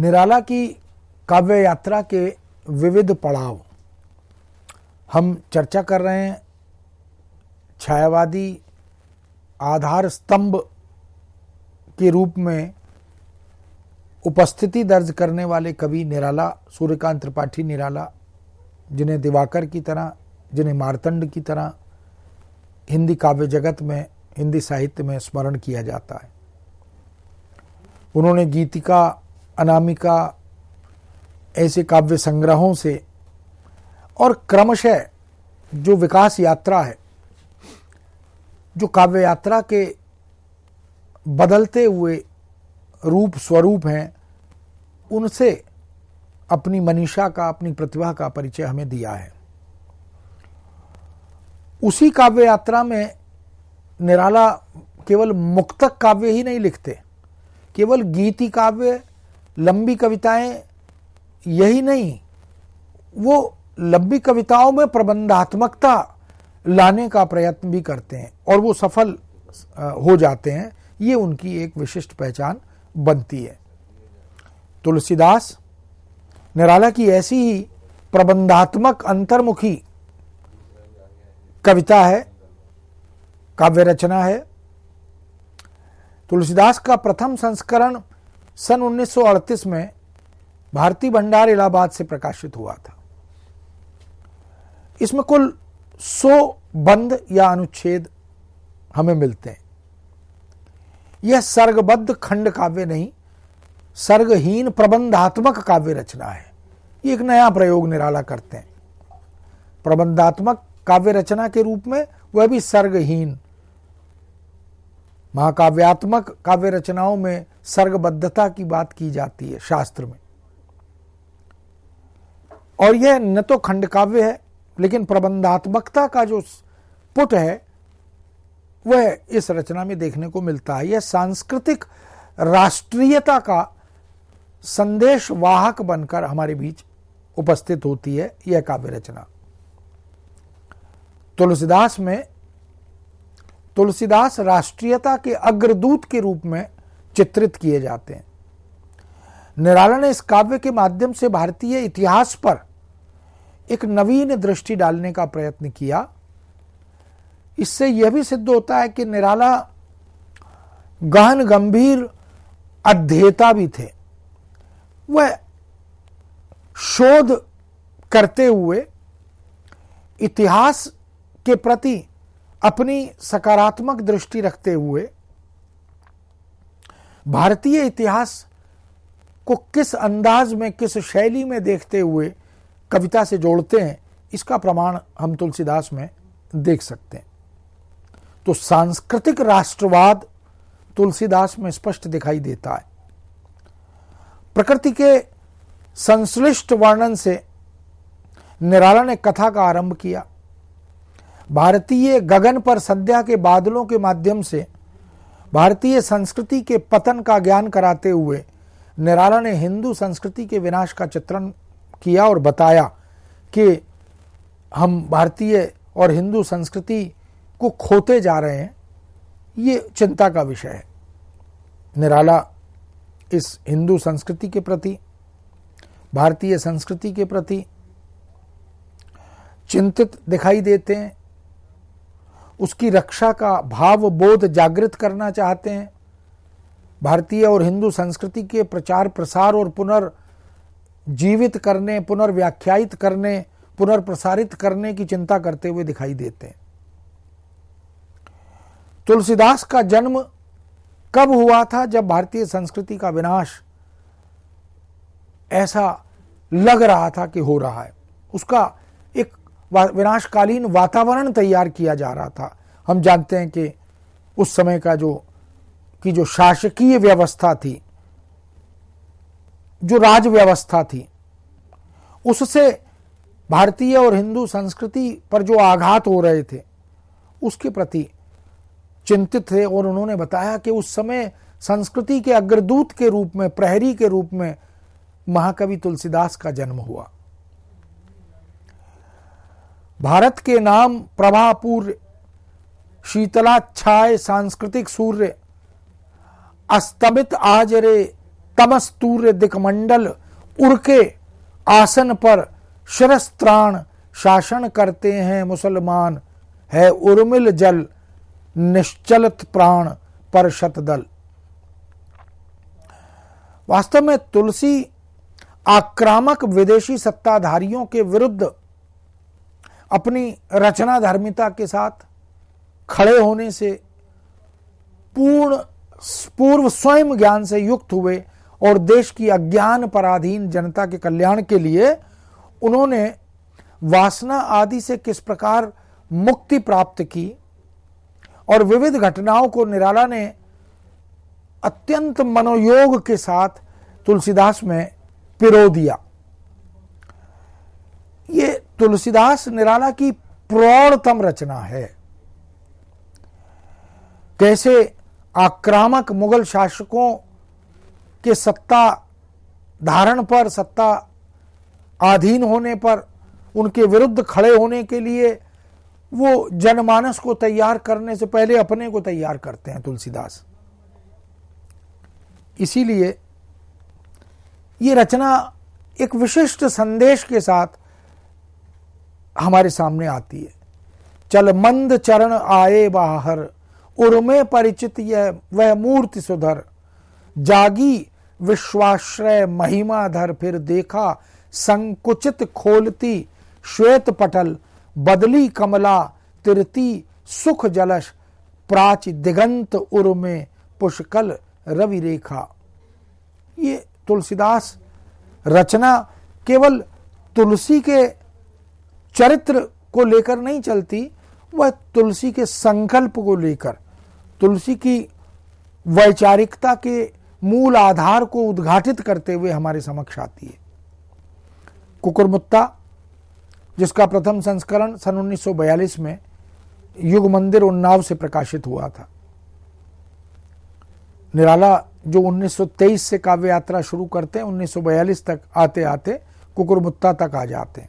निराला की काव्य यात्रा के विविध पड़ाव हम चर्चा कर रहे हैं। छायावादी आधार स्तंभ के रूप में उपस्थिति दर्ज करने वाले कवि निराला, सूर्यकांत त्रिपाठी निराला, जिन्हें दिवाकर की तरह, जिन्हें मार्तंड की तरह हिंदी काव्य जगत में, हिंदी साहित्य में स्मरण किया जाता है। उन्होंने गीतिका, अनामिका ऐसे काव्य संग्रहों से और क्रमशः जो विकास यात्रा है, जो काव्य यात्रा के बदलते हुए रूप स्वरूप हैं, उनसे अपनी मनीषा का, अपनी प्रतिभा का परिचय हमें दिया है। उसी काव्य यात्रा में निराला केवल मुक्तक काव्य ही नहीं लिखते, केवल गीति काव्य, लंबी कविताएं यही नहीं, वो लंबी कविताओं में प्रबंधात्मकता लाने का प्रयत्न भी करते हैं और वो सफल हो जाते हैं। ये उनकी एक विशिष्ट पहचान बनती है। तुलसीदास निराला की ऐसी ही प्रबंधात्मक अंतर्मुखी कविता है, काव्य रचना है। तुलसीदास का प्रथम संस्करण सन 1938 में भारती भंडार इलाहाबाद से प्रकाशित हुआ था। इसमें कुल 100 बंद या अनुच्छेद हमें मिलते हैं। यह सर्गबद्ध खंड काव्य नहीं, सर्गहीन प्रबंधात्मक काव्य रचना है। ये एक नया प्रयोग निराला करते हैं। प्रबंधात्मक काव्य रचना के रूप में, वह भी सर्गहीन। महाकाव्यात्मक काव्य रचनाओं में सर्गबद्धता की बात की जाती है शास्त्र में, और यह न तो खंड काव्य है, लेकिन प्रबंधात्मकता का जो पुट है वह इस रचना में देखने को मिलता है। यह सांस्कृतिक राष्ट्रीयता का संदेश वाहक बनकर हमारे बीच उपस्थित होती है यह काव्य रचना। तुलसीदास राष्ट्रीयता के अग्रदूत के रूप में चित्रित किए जाते हैं। निराला ने इस काव्य के माध्यम से भारतीय इतिहास पर एक नवीन दृष्टि डालने का प्रयत्न किया। इससे यह भी सिद्ध होता है कि निराला गहन गंभीर अध्येता भी थे। वह शोध करते हुए इतिहास के प्रति अपनी सकारात्मक दृष्टि रखते हुए भारतीय इतिहास को किस अंदाज में, किस शैली में देखते हुए कविता से जोड़ते हैं, इसका प्रमाण हम तुलसीदास में देख सकते हैं। तो सांस्कृतिक राष्ट्रवाद तुलसीदास में स्पष्ट दिखाई देता है। प्रकृति के संश्लिष्ट वर्णन से निराला ने कथा का आरंभ किया। भारतीय गगन पर संध्या के बादलों के माध्यम से भारतीय संस्कृति के पतन का ज्ञान कराते हुए निराला ने हिंदू संस्कृति के विनाश का चित्रण किया और बताया कि हम भारतीय और हिंदू संस्कृति को खोते जा रहे हैं। ये चिंता का विषय है। निराला इस हिंदू संस्कृति के प्रति, भारतीय संस्कृति के प्रति चिंतित दिखाई देते हैं। उसकी रक्षा का भाव बोध जागृत करना चाहते हैं। भारतीय और हिंदू संस्कृति के प्रचार प्रसार और पुनर्जीवित करने, पुनर्व्याख्यायित करने, पुनर्प्रसारित करने की चिंता करते हुए दिखाई देते हैं। तुलसीदास का जन्म कब हुआ था? जब भारतीय संस्कृति का विनाश ऐसा लग रहा था कि हो रहा है। उसका एक विनाशकालीन वातावरण तैयार किया जा रहा था। हम जानते हैं कि उस समय का जो शासकीय व्यवस्था थी, जो राज व्यवस्था थी, उससे भारतीय और हिंदू संस्कृति पर जो आघात हो रहे थे उसके प्रति चिंतित थे। और उन्होंने बताया कि उस समय संस्कृति के अग्रदूत के रूप में, प्रहरी के रूप में महाकवि तुलसीदास का जन्म हुआ। भारत के नाम प्रभापूर्य, शीतलाच्छाय सांस्कृतिक सूर्य, अस्तमित आज रे तमस्तूर्य दिकमंडल उड़के आसन पर शिरस्त्राण शासन करते हैं मुसलमान, है उर्मिल जल निश्चलत प्राण पर शतदल। वास्तव में तुलसी आक्रामक विदेशी सत्ताधारियों के विरुद्ध अपनी रचना धर्मिता के साथ खड़े होने से पूर्व स्वयं ज्ञान से युक्त हुए और देश की अज्ञान पराधीन जनता के कल्याण के लिए उन्होंने वासना आदि से किस प्रकार मुक्ति प्राप्त की और विविध घटनाओं को निराला ने अत्यंत मनोयोग के साथ तुलसीदास में पिरो दिया। ये तुलसीदास निराला की प्रौढ़तम रचना है। कैसे आक्रामक मुगल शासकों के सत्ता धारण पर, सत्ता अधीन होने पर उनके विरुद्ध खड़े होने के लिए वो जनमानस को तैयार करने से पहले अपने को तैयार करते हैं तुलसीदास। इसीलिए ये रचना एक विशिष्ट संदेश के साथ हमारे सामने आती है। चल मंद चरण आए बाहर, उर्मे परिचित यह वह मूर्ति सुधर, जागी विश्वाश्रय महिमा धर, फिर देखा संकुचित खोलती श्वेत पटल, बदली कमला तिरती सुख जलश, प्राच दिगंत उर्मे पुष्कल रवि रेखा। ये तुलसीदास रचना केवल तुलसी के चरित्र को लेकर नहीं चलती, वह तुलसी के संकल्प को लेकर, तुलसी की वैचारिकता के मूल आधार को उद्घाटित करते हुए हमारे समक्ष आती है। कुकुरमुत्ता, जिसका प्रथम संस्करण सन 1942 में युग मंदिर उन्नाव से प्रकाशित हुआ था। निराला जो 1923 से काव्य यात्रा शुरू करते हैं, 1942 तक आते आते कुकुरमुत्ता तक आ जाते हैं।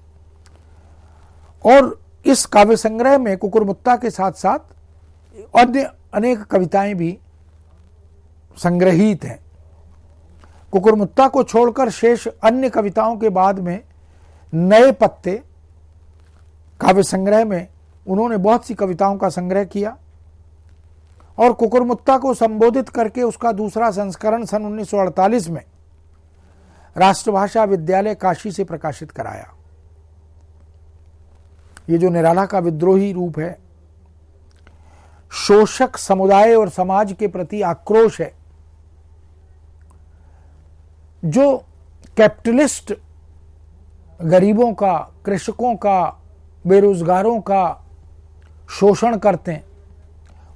और इस काव्य संग्रह में कुकुरमुत्ता के साथ साथ अन्य अनेक कविताएं भी संग्रहित हैं। कुकुरमुत्ता को छोड़कर शेष अन्य कविताओं के बाद में नए पत्ते काव्य संग्रह में उन्होंने बहुत सी कविताओं का संग्रह किया और कुकुरमुत्ता को संबोधित करके उसका दूसरा संस्करण सन 1948 में राष्ट्रभाषा विद्यालय काशी से प्रकाशित कराया। ये जो निराला का विद्रोही रूप है, शोषक समुदाय और समाज के प्रति आक्रोश है, जो कैपिटलिस्ट गरीबों का, कृषकों का, बेरोजगारों का शोषण करते हैं,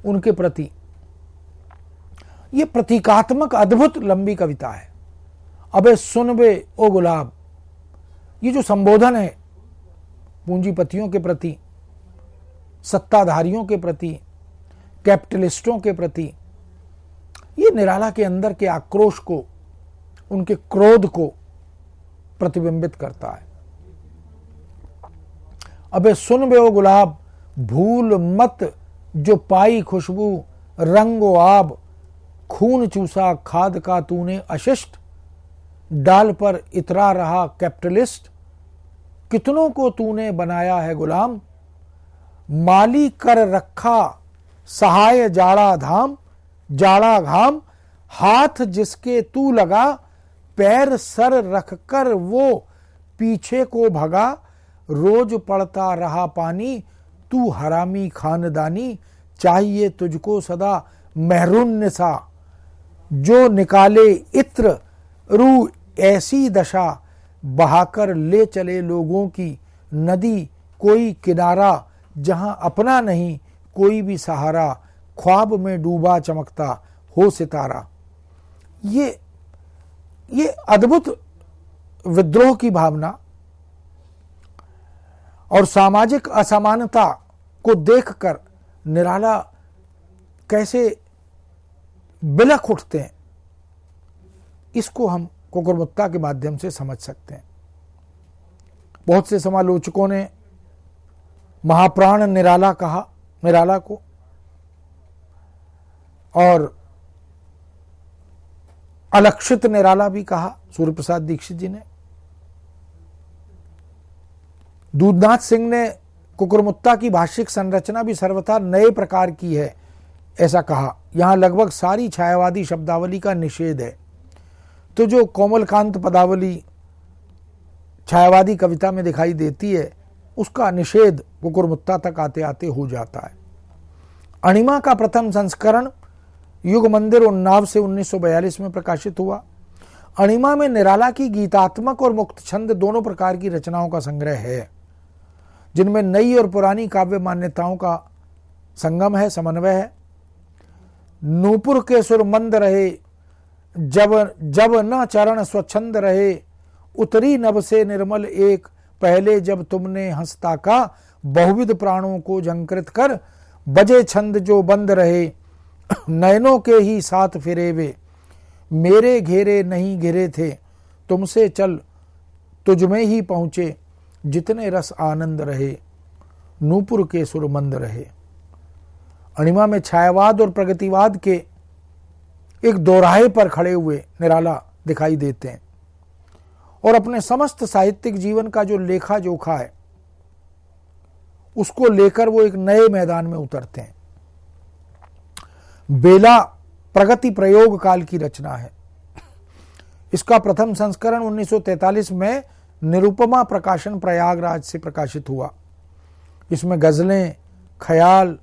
उनके प्रति ये प्रतीकात्मक अद्भुत लंबी कविता है। अबे सुन बे ओ गुलाब, ये जो संबोधन है पूंजीपतियों के प्रति, सत्ताधारियों के प्रति, कैपिटलिस्टों के प्रति, ये निराला के अंदर के आक्रोश को, उनके क्रोध को प्रतिबिंबित करता है। अबे सुन बे ओ गुलाब, भूल मत जो पाई खुशबू, रंगो आब खून चूसा खाद का तूने अशिष्ट, डाल पर इतरा रहा कैपिटलिस्ट, कितनों को तूने बनाया है गुलाम, माली कर रखा सहाय जाड़ा धाम, जाड़ा घाम, हाथ जिसके तू लगा, पैर सर रखकर वो पीछे को भगा, रोज पड़ता रहा पानी, तू हरामी खानदानी, चाहिए तुझको सदा महरून सा, जो निकाले इत्र रू ऐसी दशा, बहाकर ले चले लोगों की नदी कोई किनारा, जहां अपना नहीं कोई भी सहारा, ख्वाब में डूबा चमकता हो सितारा। ये अद्भुत विद्रोह की भावना और सामाजिक असमानता को देखकर निराला कैसे बिलख उठते हैं, इसको हम कुकुरमुत्ता के माध्यम से समझ सकते हैं। बहुत से समालोचकों ने महाप्राण निराला कहा निराला को, और अलक्षित निराला भी कहा सूर्य प्रसाद दीक्षित जी ने। दूधनाथ सिंह ने कुकुरमुत्ता की भाषिक संरचना भी सर्वथा नए प्रकार की है ऐसा कहा। यहां लगभग सारी छायावादी शब्दावली का निषेध है। तो जो कोमलकांत पदावली छायावादी कविता में दिखाई देती है उसका निषेध कुकुरमुत्ता तक आते आते हो जाता है। अणिमा का प्रथम संस्करण युग मंदिर उन्नाव से 1942 में प्रकाशित हुआ। अणिमा में निराला की गीतात्मक और मुक्त छंद दोनों प्रकार की रचनाओं का संग्रह है, जिनमें नई और पुरानी काव्य मान्यताओं का संगम है, समन्वय है। नूपुर के सुर मंद रहे, जब न चरण स्वच्छंद रहे, उतरी नभ से निर्मल एक, पहले जब तुमने हंसता का बहुविध प्राणों को झंकृत कर, बजे छंद जो बंद रहे, नयनों के ही साथ फिरे वे, मेरे घेरे नहीं घिरे थे, तुमसे चल तुझमें ही पहुंचे, जितने रस आनंद रहे, नूपुर के सुर मंद रहे। अणिमा में छायावाद और प्रगतिवाद के एक दोराहे पर खड़े हुए निराला दिखाई देते हैं और अपने समस्त साहित्यिक जीवन का जो लेखा जोखा है उसको लेकर वो एक नए मैदान में उतरते हैं। बेला प्रगति प्रयोग काल की रचना है। इसका प्रथम संस्करण 1943 में निरुपमा प्रकाशन प्रयागराज से प्रकाशित हुआ। इसमें गजलें, ख्याल,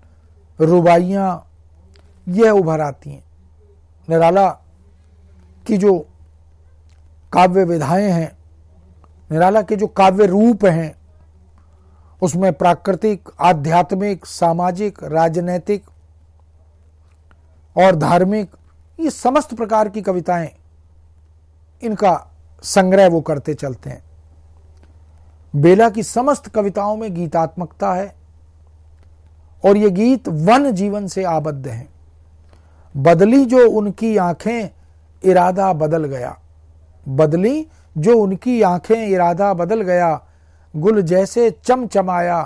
रुबाइयां यह उभर आती हैं। निराला की जो काव्य विधाएं हैं, निराला के जो काव्य रूप हैं, उसमें प्राकृतिक, आध्यात्मिक, सामाजिक, राजनैतिक और धार्मिक ये समस्त प्रकार की कविताएं, इनका संग्रह वो करते चलते हैं। बेला की समस्त कविताओं में गीतात्मकता है और ये गीत वन जीवन से आबद्ध हैं। बदली जो उनकी आंखें इरादा बदल गया, बदली जो उनकी आंखें इरादा बदल गया, गुल जैसे चमचमाया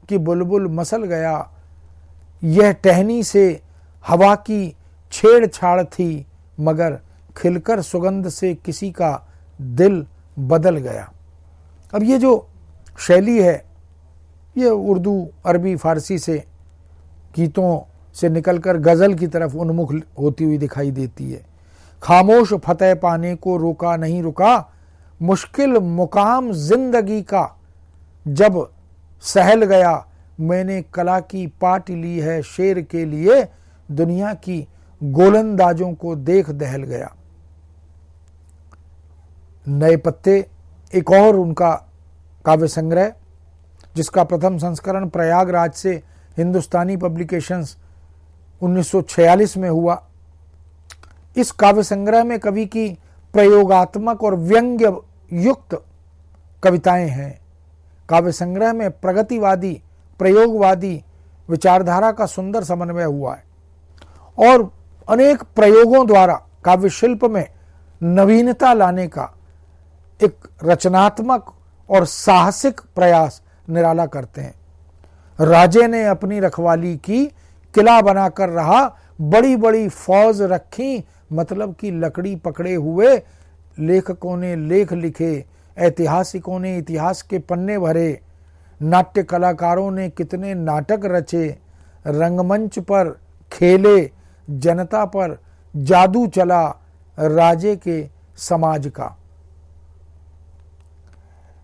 कि बुलबुल मसल गया, यह टहनी से हवा की छेड़छाड़ थी, मगर खिलकर सुगंध से किसी का दिल बदल गया। अब ये जो शैली है ये उर्दू, अरबी, फारसी से गीतों से निकलकर गजल की तरफ उन्मुख होती हुई दिखाई देती है। खामोश फतेह पाने को रोका नहीं रुका, मुश्किल मुकाम जिंदगी का जब सहल गया, मैंने कला की पाट ली है शेर के लिए, दुनिया की गोलंदाजों को देख दहल गया। नए पत्ते एक और उनका काव्य संग्रह, जिसका प्रथम संस्करण प्रयागराज से हिंदुस्तानी पब्लिकेशंस 1946 में हुआ। इस काव्य संग्रह में कवि की प्रयोगात्मक और व्यंग्य युक्त कविताएं हैं। काव्य संग्रह में प्रगतिवादी, प्रयोगवादी विचारधारा का सुंदर समन्वय हुआ है और अनेक प्रयोगों द्वारा काव्य शिल्प में नवीनता लाने का एक रचनात्मक और साहसिक प्रयास निराला करते हैं। राजे ने अपनी रखवाली की, किला बनाकर रहा, बड़ी बड़ी फौज रखी, मतलब की लकड़ी पकड़े हुए, लेखकों ने लेख लिखे, ऐतिहासिकों ने इतिहास के पन्ने भरे, नाट्य कलाकारों ने कितने नाटक रचे, रंगमंच पर खेले, जनता पर जादू चला राजे के समाज का।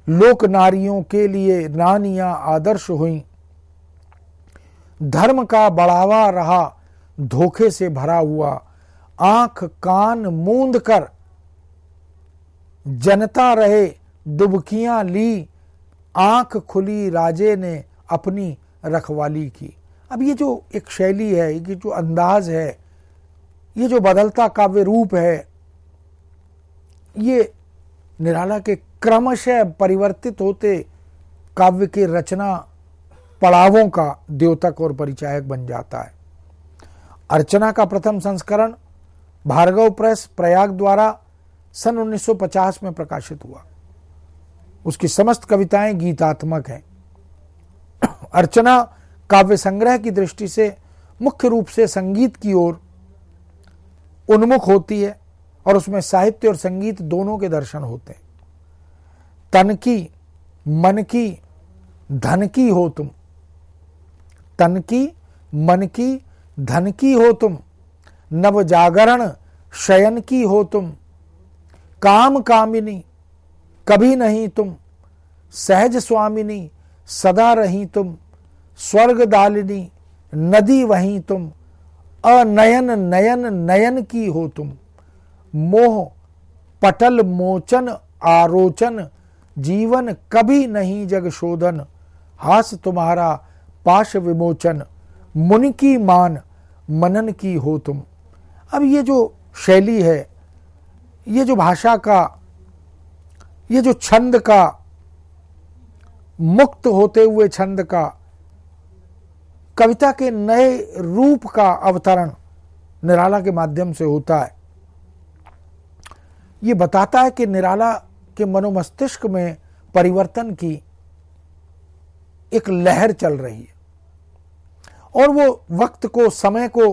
लोक नारियों के लिए रानियां आदर्श हुई, धर्म का बढ़ावा रहा धोखे से भरा हुआ, आंख कान मूंद कर जनता रहे डुबकियां ली, आंख खुली राजे ने अपनी रखवाली की। अब ये जो एक शैली है, ये जो अंदाज है, ये जो बदलता काव्य रूप है, ये निराला के क्रमशः परिवर्तित होते काव्य की रचना पड़ावों का द्योतक और परिचायक बन जाता है। अर्चना का प्रथम संस्करण भार्गव प्रेस प्रयाग द्वारा सन 1950 में प्रकाशित हुआ। उसकी समस्त कविताएं गीतात्मक हैं। अर्चना काव्य संग्रह की दृष्टि से मुख्य रूप से संगीत की ओर उन्मुख होती है और उसमें साहित्य और संगीत दोनों के दर्शन होते हैं। तन की, मन की, धन की हो तुम, तन की, मन की, धन की हो तुम, नव जागरण शयन की हो तुम, काम कामिनी कभी नहीं तुम, सहज स्वामिनी सदा रही तुम, स्वर्ग दालिनी नदी वहीं तुम, अनयन नयन नयन की हो तुम, मोह पटल मोचन आरोचन, जीवन कभी नहीं जग शोधन, हास तुम्हारा पाश विमोचन, मुनि की मान मनन की हो तुम। अब ये जो शैली है, ये जो भाषा का, ये जो छंद का, मुक्त होते हुए छंद का, कविता के नए रूप का अवतरण निराला के माध्यम से होता है। ये बताता है कि निराला के मनोमस्तिष्क में परिवर्तन की एक लहर चल रही है और वो वक्त को, समय को,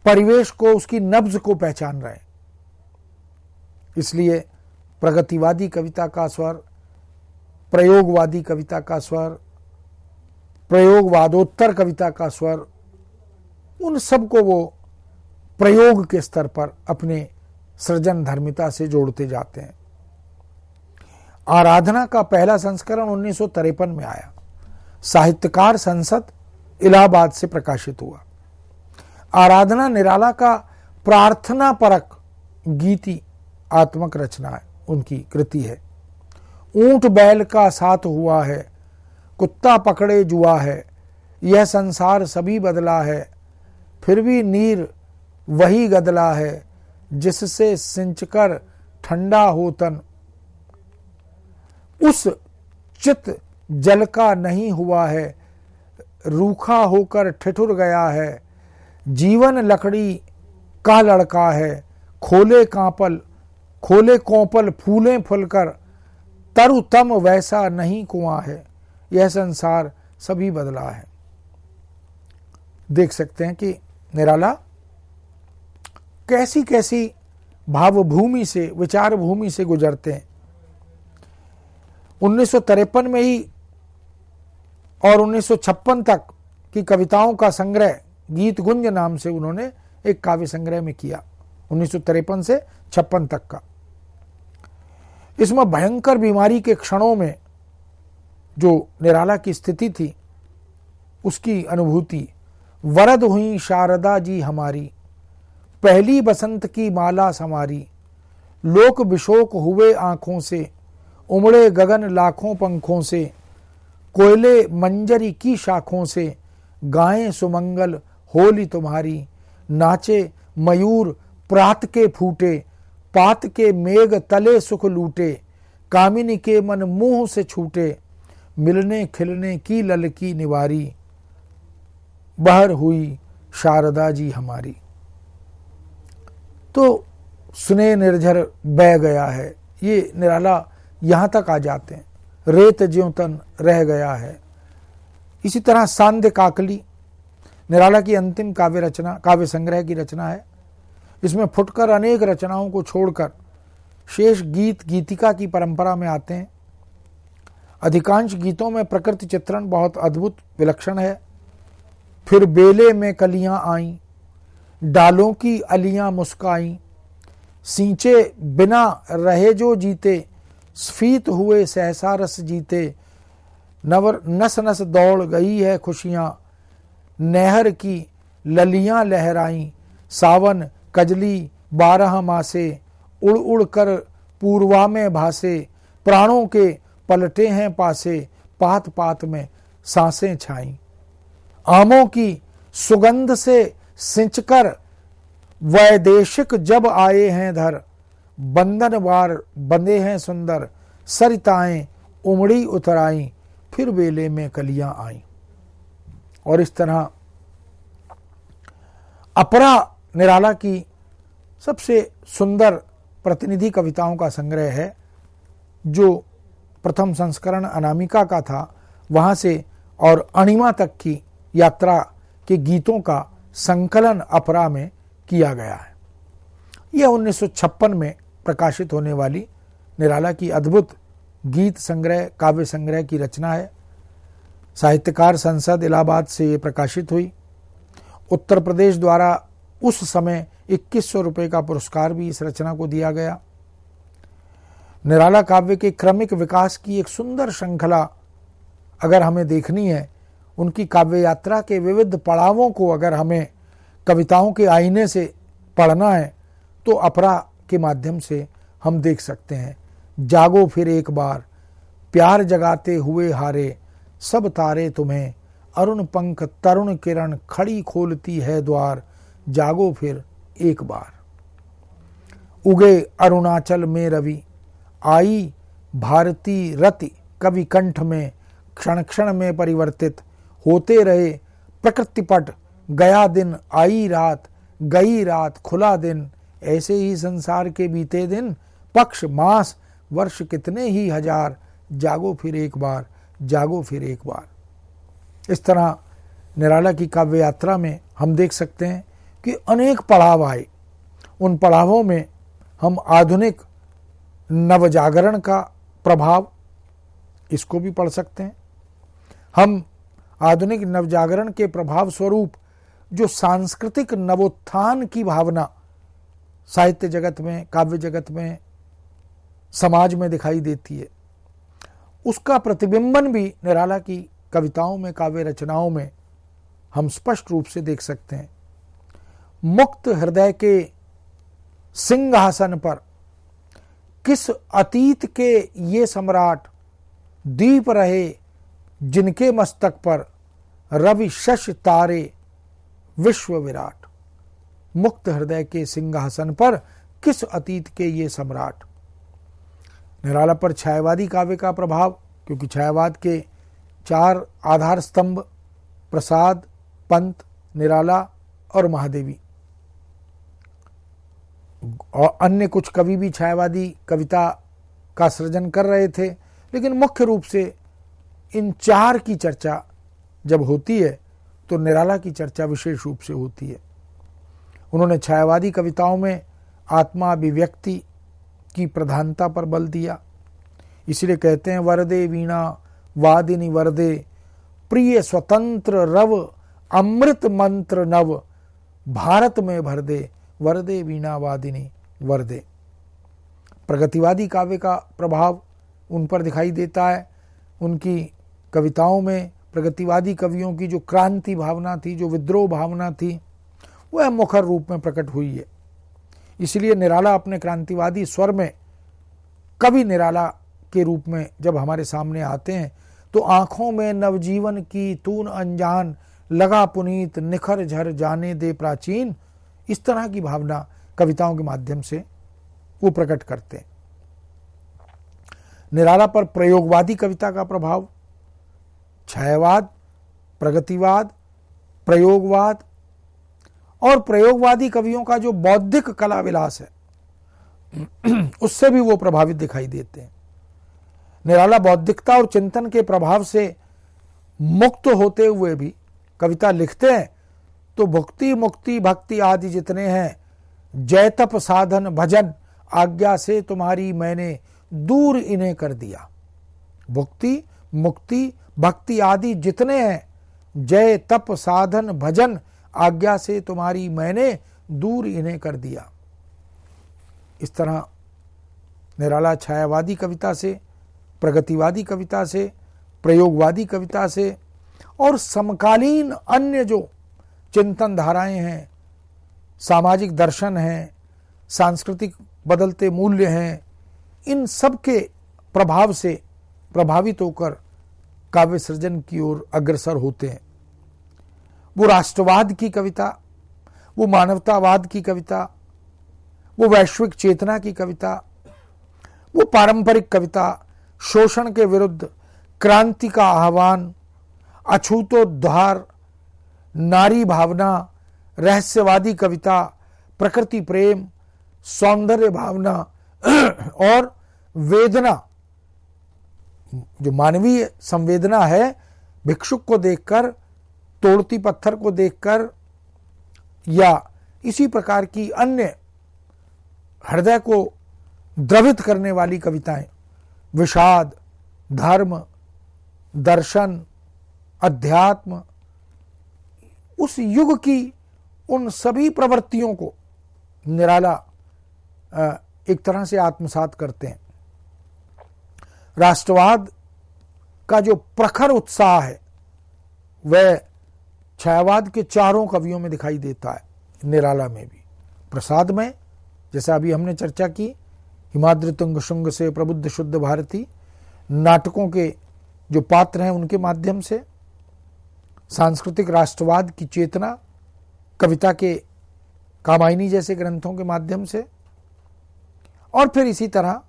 परिवेश को, उसकी नब्ज को पहचान रहे हैं। इसलिए प्रगतिवादी कविता का स्वर, प्रयोगवादी कविता का स्वर, प्रयोगवादोत्तर कविता का स्वर, उन सबको वो प्रयोग के स्तर पर अपने सृजन धर्मिता से जोड़ते जाते हैं। आराधना का पहला संस्करण 1953 में आया। साहित्यकार संसद इलाहाबाद से प्रकाशित हुआ। आराधना निराला का प्रार्थना परक गीति आत्मक रचना है, उनकी कृति है। ऊंट बैल का साथ हुआ है, कुत्ता पकड़े जुआ है, यह संसार सभी बदला है, फिर भी नीर वही गदला है, जिससे सिंचकर ठंडा हो तन, उस चित जल का नहीं हुआ है, रूखा होकर ठिठुर गया है, जीवन लकड़ी का लड़का है, खोले कोंपल फूलें फुलकर, तरुतम वैसा नहीं कुआं है, यह संसार सभी बदला है। देख सकते हैं कि निराला कैसी कैसी भावभूमि से, विचार भूमि से गुजरते हैं। 1953 में ही और 1956 तक की कविताओं का संग्रह गीत गुंज नाम से उन्होंने एक काव्य संग्रह में किया, 1953 से 56 तक का। इसमें भयंकर बीमारी के क्षणों में जो निराला की स्थिति थी, उसकी अनुभूति, वरद हुई शारदा जी हमारी, पहली बसंत की माला समारी, लोक विशोक हुए आंखों से, उमड़े गगन लाखों पंखों से, कोयले मंजरी की शाखों से, गाएं सुमंगल होली तुम्हारी, नाचे मयूर प्रात के फूटे, पात के मेघ तले सुख लूटे, कामिनी के मन मुंह से छूटे, मिलने खिलने की ललकी निवारी, बहर हुई शारदा जी हमारी। तो सुने निर्झर बह गया है, ये निराला यहां तक आ जाते हैं। रेत ज्यों तन रह गया है। इसी तरह सांध्य काकली निराला की अंतिम काव्य रचना, काव्य संग्रह की रचना है। इसमें फुटकर अनेक रचनाओं को छोड़कर शेष गीत गीतिका की परंपरा में आते हैं। अधिकांश गीतों में प्रकृति चित्रण बहुत अद्भुत विलक्षण है। फिर बेले में कलियां आईं, डालों की अलियां मुस्काईं, सींचे बिना रहे जो जीते, स्फीत हुए सहसा रस जीते, नवर नस नस दौड़ गई है खुशियां, नहर की ललियां लहराई, सावन कजली 12 मासे, उड़ उड़ कर पूर्वा में भासे, प्राणों के पलटे हैं पासे, पात पात में सांसें छाई, आमों की सुगंध से सिंचकर वैदेशिक जब आए हैं धर, बंधनवार बंधे हैं सुंदर, सरिताएं उमड़ी उतराई, फिर बेले में कलियां आई। और इस तरह अपरा निराला की सबसे सुंदर प्रतिनिधि कविताओं का संग्रह है, जो प्रथम संस्करण अनामिका का था, वहां से और अणिमा तक की यात्रा के गीतों का संकलन अपरा में किया गया है। यह 1956 में प्रकाशित होने वाली निराला की अद्भुत गीत संग्रह, काव्य संग्रह की रचना है। साहित्यकार संसद इलाहाबाद से ये प्रकाशित हुई। उत्तर प्रदेश द्वारा उस समय 2100 रुपये का पुरस्कार भी इस रचना को दिया गया। निराला काव्य के क्रमिक विकास की एक सुंदर श्रृंखला अगर हमें देखनी है, उनकी काव्य यात्रा के विविध पड़ावों को अगर हमें कविताओं के आईने से पढ़ना है तो अपरा के माध्यम से हम देख सकते हैं। जागो फिर एक बार, प्यार जगाते हुए हारे, सब तारे तुम्हें, अरुण पंख तरुण किरण, खड़ी खोलती है द्वार, जागो फिर एक बार। उगे अरुणाचल में रवि, आई भारती रति, कवि कंठ में क्षण क्षण में परिवर्तित, होते रहे प्रकृति पट, गया दिन आई रात, गई रात खुला दिन, ऐसे ही संसार के बीते दिन, पक्ष मास वर्ष कितने ही हजार, जागो फिर एक बार, जागो फिर एक बार। इस तरह निराला की काव्य यात्रा में हम देख सकते हैं कि अनेक पड़ाव आए। उन पड़ावों में हम आधुनिक नवजागरण का प्रभाव, इसको भी पढ़ सकते हैं। हम आधुनिक नवजागरण के प्रभाव स्वरूप जो सांस्कृतिक नवोत्थान की भावना साहित्य जगत में, काव्य जगत में, समाज में दिखाई देती है, उसका प्रतिबिंबन भी निराला की कविताओं में, काव्य रचनाओं में हम स्पष्ट रूप से देख सकते हैं। मुक्त हृदय के सिंहासन पर किस अतीत के ये सम्राट, दीप रहे जिनके मस्तक पर, रवि शश तारे विश्व विराट। मुक्त हृदय के सिंहासन पर किस अतीत के ये सम्राट। निराला पर छायावादी काव्य का प्रभाव, क्योंकि छायावाद के 4 आधार स्तंभ प्रसाद, पंत, निराला और महादेवी, और अन्य कुछ कवि भी छायावादी कविता का सृजन कर रहे थे, लेकिन मुख्य रूप से इन 4 की चर्चा जब होती है तो निराला की चर्चा विशेष रूप से होती है। उन्होंने छायावादी कविताओं में आत्मा अभिव्यक्ति की प्रधानता पर बल दिया। इसलिए कहते हैं, वरदे वीणा वादिनी वरदे, प्रिय स्वतंत्र रव, अमृत मंत्र नव, भारत में भर दे, वरदे वीणा वादिनी वरदे। प्रगतिवादी काव्य का प्रभाव उन पर दिखाई देता है। उनकी कविताओं में प्रगतिवादी कवियों की जो क्रांति भावना थी, जो विद्रोह भावना थी, वह मुखर रूप में प्रकट हुई है। इसलिए निराला अपने क्रांतिवादी स्वर में, कवि निराला के रूप में जब हमारे सामने आते हैं तो आंखों में नवजीवन की तून अनजान, लगा पुनीत निखर झर जाने दे प्राचीन, इस तरह की भावना कविताओं के माध्यम से वो प्रकट करते हैं। निराला पर प्रयोगवादी कविता का प्रभाव, छायावाद, प्रगतिवाद, प्रयोगवाद और प्रयोगवादी कवियों का जो बौद्धिक कला विलास है उससे भी वो प्रभावित दिखाई देते हैं। निराला बौद्धिकता और चिंतन के प्रभाव से मुक्त होते हुए भी कविता लिखते हैं तो भुक्ति मुक्ति भक्ति आदि जितने हैं, जय तप साधन भजन आज्ञा से तुम्हारी मैंने दूर इन्हें कर दिया। भुक्ति मुक्ति भक्ति आदि जितने हैं, जय तप साधन भजन आज्ञा से तुम्हारी मैंने दूर इन्हें कर दिया। इस तरह निराला छायावादी कविता से, प्रगतिवादी कविता से, प्रयोगवादी कविता से और समकालीन अन्य जो चिंतन धाराएं हैं, सामाजिक दर्शन हैं, सांस्कृतिक बदलते मूल्य हैं, इन सब के प्रभाव से प्रभावित होकर काव्य सृजन की ओर अग्रसर होते हैं। वो राष्ट्रवाद की कविता, वो मानवतावाद की कविता, वो वैश्विक चेतना की कविता, वो पारंपरिक कविता, शोषण के विरुद्ध क्रांति का आह्वान, अछूतोद्धार, नारी भावना, रहस्यवादी कविता, प्रकृति प्रेम, सौंदर्य भावना और वेदना, जो मानवीय संवेदना है, भिक्षुक को देखकर, तोड़ती पत्थर को देखकर या इसी प्रकार की अन्य हृदय को द्रवित करने वाली कविताएं, विषाद, धर्म, दर्शन, अध्यात्म, उस युग की उन सभी प्रवृत्तियों को निराला एक तरह से आत्मसात करते हैं। राष्ट्रवाद का जो प्रखर उत्साह है वह छायावाद के चारों कवियों में दिखाई देता है, निराला में भी। प्रसाद में, जैसा अभी हमने चर्चा की, हिमाद्रि तुंग शुंग से प्रबुद्ध शुद्ध भारती, नाटकों के जो पात्र हैं उनके माध्यम से, सांस्कृतिक राष्ट्रवाद की चेतना कविता के कामायनी जैसे ग्रंथों के माध्यम से, और फिर इसी तरह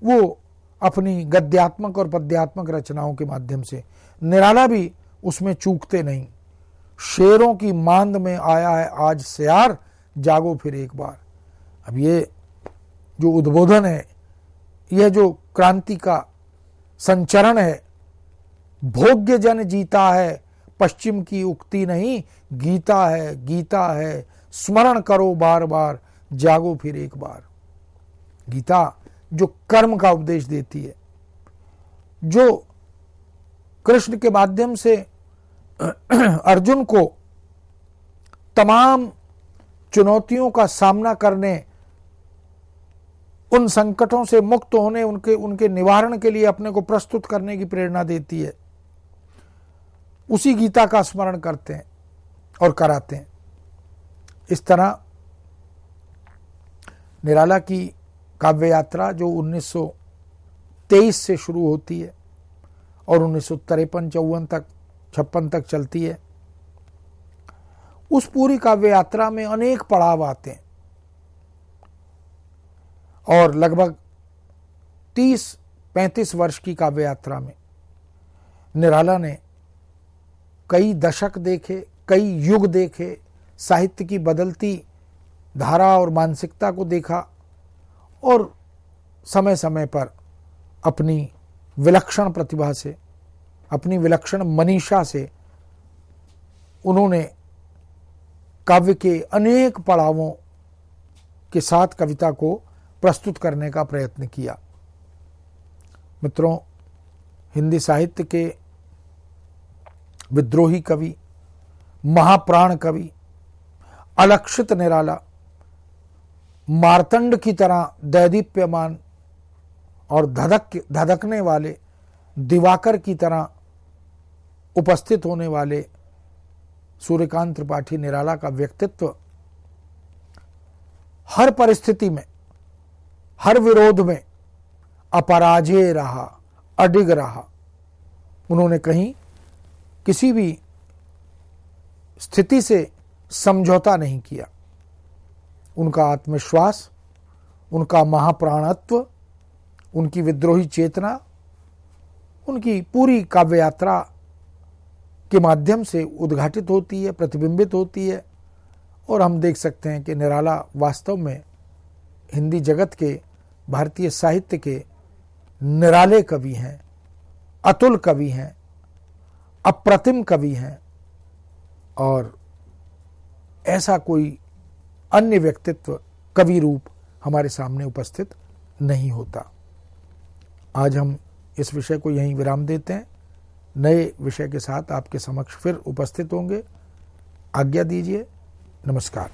वो अपनी गद्यात्मक और पद्यात्मक रचनाओं के माध्यम से। निराला भी उसमें चूकते नहीं। शेरों की मांद में आया है आज सियार, जागो फिर एक बार। अब ये जो उद्बोधन है, यह जो क्रांति का संचरण है, भोग्य जन जीता है, पश्चिम की उक्ति नहीं, गीता है, गीता है, स्मरण करो बार बार, जागो फिर एक बार। गीता जो कर्म का उपदेश देती है, जो कृष्ण के माध्यम से अर्जुन को तमाम चुनौतियों का सामना करने, उन संकटों से मुक्त होने, उनके निवारण के लिए अपने को प्रस्तुत करने की प्रेरणा देती है, उसी गीता का स्मरण करते हैं और कराते हैं। इस तरह निराला की काव्य यात्रा जो 1923 से शुरू होती है और 1953-54 तक 56 तक चलती है, उस पूरी काव्य यात्रा में अनेक पड़ाव आते हैं और लगभग 30-35 वर्ष की काव्य यात्रा में निराला ने कई दशक देखे, कई युग देखे, साहित्य की बदलती धारा और मानसिकता को देखा और समय समय पर अपनी विलक्षण प्रतिभा से, अपनी विलक्षण मनीषा से उन्होंने काव्य के अनेक पड़ावों के साथ कविता को प्रस्तुत करने का प्रयत्न किया। मित्रों, हिंदी साहित्य के विद्रोही कवि, महाप्राण कवि, अलक्षित निराला, मार्तंड की तरह दैदीप्यमान और धधकने वाले, दिवाकर की तरह उपस्थित होने वाले सूर्यकांत त्रिपाठी निराला का व्यक्तित्व हर परिस्थिति में, हर विरोध में अपराजेय रहा, अडिग रहा। उन्होंने कहीं किसी भी स्थिति से समझौता नहीं किया। उनका आत्मविश्वास, उनका महाप्राणत्व, उनकी विद्रोही चेतना, उनकी पूरी काव्य यात्रा के माध्यम से उद्घाटित होती है, प्रतिबिंबित होती है। और हम देख सकते हैं कि निराला वास्तव में हिंदी जगत के, भारतीय साहित्य के निराले कवि हैं, अतुल कवि हैं, अप्रतिम कवि हैं और ऐसा कोई अन्य व्यक्तित्व, कवि रूप हमारे सामने उपस्थित नहीं होता। आज हम इस विषय को यहीं विराम देते हैं। नए विषय के साथ आपके समक्ष फिर उपस्थित होंगे। आज्ञा दीजिए। नमस्कार।